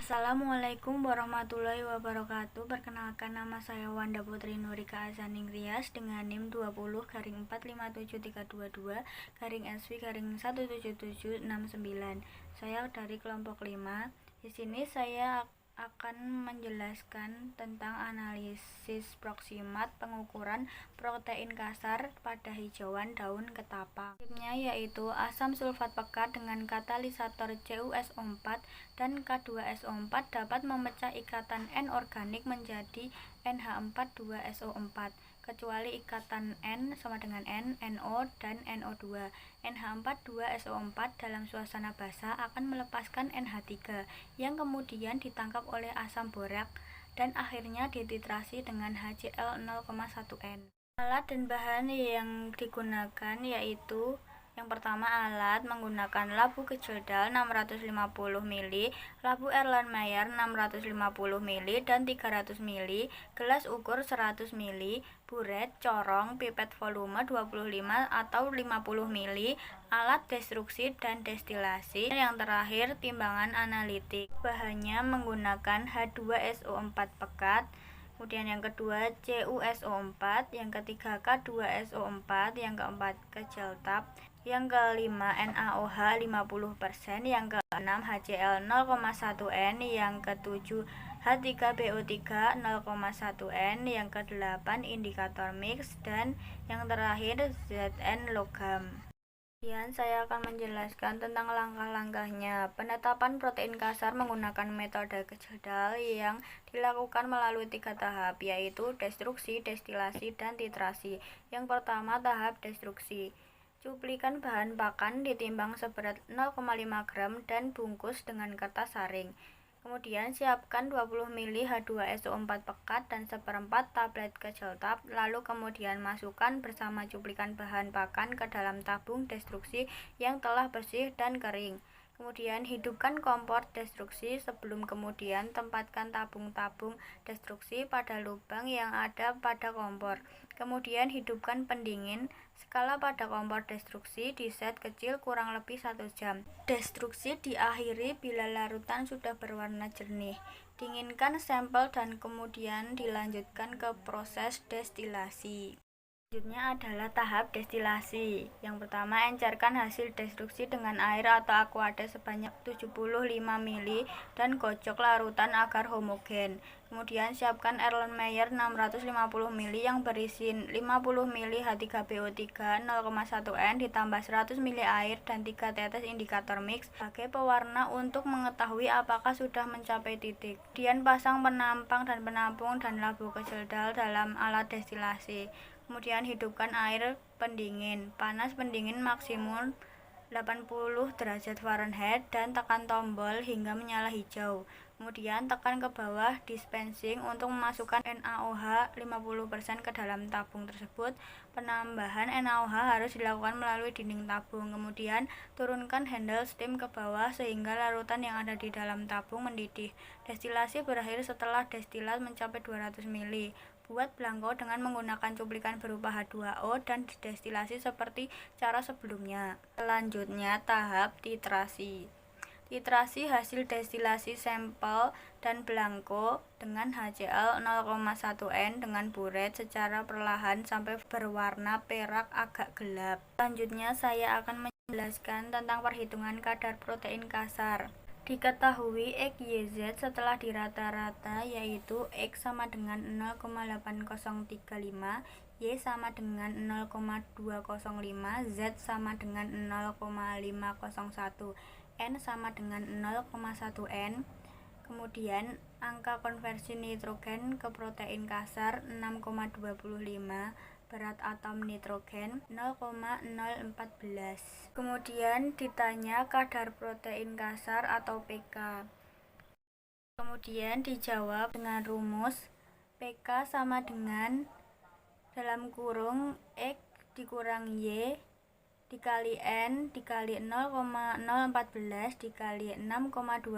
Assalamualaikum warahmatullahi wabarakatuh. Perkenalkan, nama saya Wanda Putri Nurika Azaning Rias dengan NIM 20-45732-SV-17769. Saya dari kelompok 5. Di sini saya akan menjelaskan tentang analisis proksimat pengukuran protein kasar pada hijauan daun ketapang. Tipnya yaitu asam sulfat pekat dengan katalisator CuSO4 dan K2SO4 dapat memecah ikatan N organik menjadi NH4-2SO4, kecuali ikatan N sama dengan N, NO, dan NO2. NH4-2SO4 dalam suasana basah akan melepaskan NH3 yang kemudian ditangkap oleh asam borak dan akhirnya dititrasi dengan HCl 0,1N. Alat dan bahan yang digunakan yaitu yang pertama, alat menggunakan labu kecil-dal 650 ml, labu Erlenmeyer 650 ml dan 300 ml, gelas ukur 100 ml, buret, corong, pipet volume 25 atau 50 ml, alat destruksi dan destilasi. Yang terakhir, timbangan analitik. Bahannya menggunakan H2SO4 pekat, kemudian yang kedua CuSO4, yang ketiga K2SO4, yang keempat keceltap, yang kelima NaOH 50%, yang keenam HCl 0,1N, yang ketujuh H3PO3 0,1N, yang kedelapan indikator mix, dan yang terakhir Zn logam. Kemudian saya akan menjelaskan tentang langkah-langkahnya. Penetapan protein kasar menggunakan metode kecil-dal yang dilakukan melalui 3 tahap, yaitu destruksi, destilasi, dan titrasi. Yang pertama, tahap destruksi. Cuplikan bahan pakan ditimbang seberat 0,5 gram dan bungkus dengan kertas saring. Kemudian siapkan 20 ml H2SO4 pekat dan seperempat tablet keceltap, lalu kemudian masukkan bersama cuplikan bahan pakan ke dalam tabung destruksi yang telah bersih dan kering. Kemudian hidupkan kompor destruksi sebelum kemudian tempatkan tabung-tabung destruksi pada lubang yang ada pada kompor. Kemudian hidupkan pendingin. Skala pada kompor destruksi diset kecil kurang lebih 1 jam. Destruksi diakhiri bila larutan sudah berwarna jernih. Dinginkan sampel dan kemudian dilanjutkan ke proses destilasi. Selanjutnya adalah tahap destilasi. Yang pertama, encerkan hasil destruksi dengan air atau aquade sebanyak 75 ml dan gocok larutan agar homogen. Kemudian siapkan Erlenmeyer 650 ml yang berisi 50 ml H3PO3 0,1N ditambah 100 ml air dan 3 tetes indikator mix sebagai pewarna untuk mengetahui apakah sudah mencapai titik. Kemudian pasang penampang dan penampung dan labu kecil-dal dalam alat destilasi. Kemudian hidupkan air pendingin. Panas pendingin maksimum 80 derajat Fahrenheit dan tekan tombol hingga menyala hijau. Kemudian tekan ke bawah dispensing untuk memasukkan NaOH 50% ke dalam tabung tersebut. Penambahan NaOH harus dilakukan melalui dinding tabung. Kemudian turunkan handle steam ke bawah sehingga larutan yang ada di dalam tabung mendidih. Destilasi berakhir setelah destilat mencapai 200 ml. Buat belangko dengan menggunakan cuplikan berupa H2O dan didestilasi seperti cara sebelumnya. Selanjutnya, tahap titrasi. Titrasi hasil destilasi sampel dan belangko dengan HCl 0,1N dengan buret secara perlahan sampai berwarna perak agak gelap. Selanjutnya saya akan menjelaskan tentang perhitungan kadar protein kasar. Diketahui XYZ setelah dirata-rata yaitu X sama dengan 0,8035, Y sama dengan 0,205, Z sama dengan 0,501, N sama dengan 0,1N. Kemudian angka konversi nitrogen ke protein kasar 6,25, berat atom nitrogen 0,014. Kemudian ditanya kadar protein kasar atau pK. Kemudian dijawab dengan rumus pK sama dengan dalam kurung X dikurang Y dikali N dikali 0,014 dikali 6,25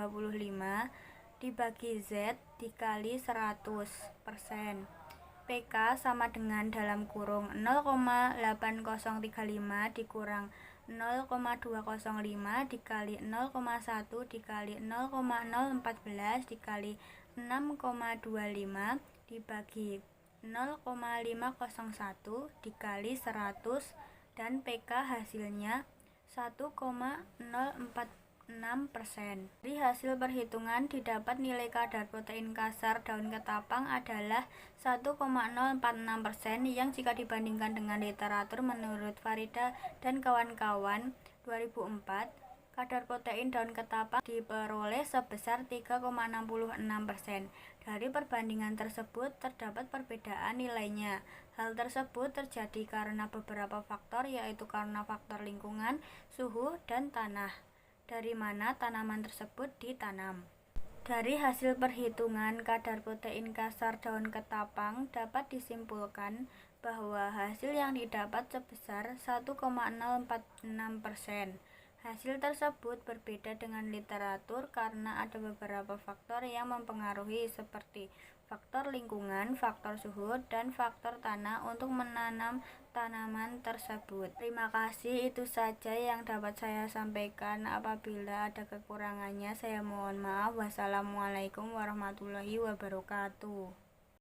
dibagi Z dikali 100%. pK sama dengan dalam kurung 0,8035 dikurang 0,205 dikali 0,1 dikali 0,014 dikali 6,25 dibagi 0,501 dikali 100 dan PK hasilnya 1,046%. Dari hasil perhitungan didapat nilai kadar protein kasar daun ketapang adalah 1,046% yang jika dibandingkan dengan literatur menurut Farida dan kawan-kawan 2004, kadar protein daun ketapang diperoleh sebesar 3,66%. Dari perbandingan tersebut terdapat perbedaan nilainya. Hal tersebut terjadi karena beberapa faktor, yaitu karena faktor lingkungan, suhu, dan tanah dari mana tanaman tersebut ditanam. Dari hasil perhitungan kadar protein kasar daun ketapang dapat disimpulkan bahwa hasil yang didapat sebesar 1,046%. Hasil tersebut berbeda dengan literatur karena ada beberapa faktor yang mempengaruhi seperti faktor lingkungan, faktor suhu, dan faktor tanah untuk menanam tanaman tersebut. Terima kasih, itu saja yang dapat saya sampaikan. Apabila ada kekurangannya, saya mohon maaf. Wassalamualaikum warahmatullahi wabarakatuh.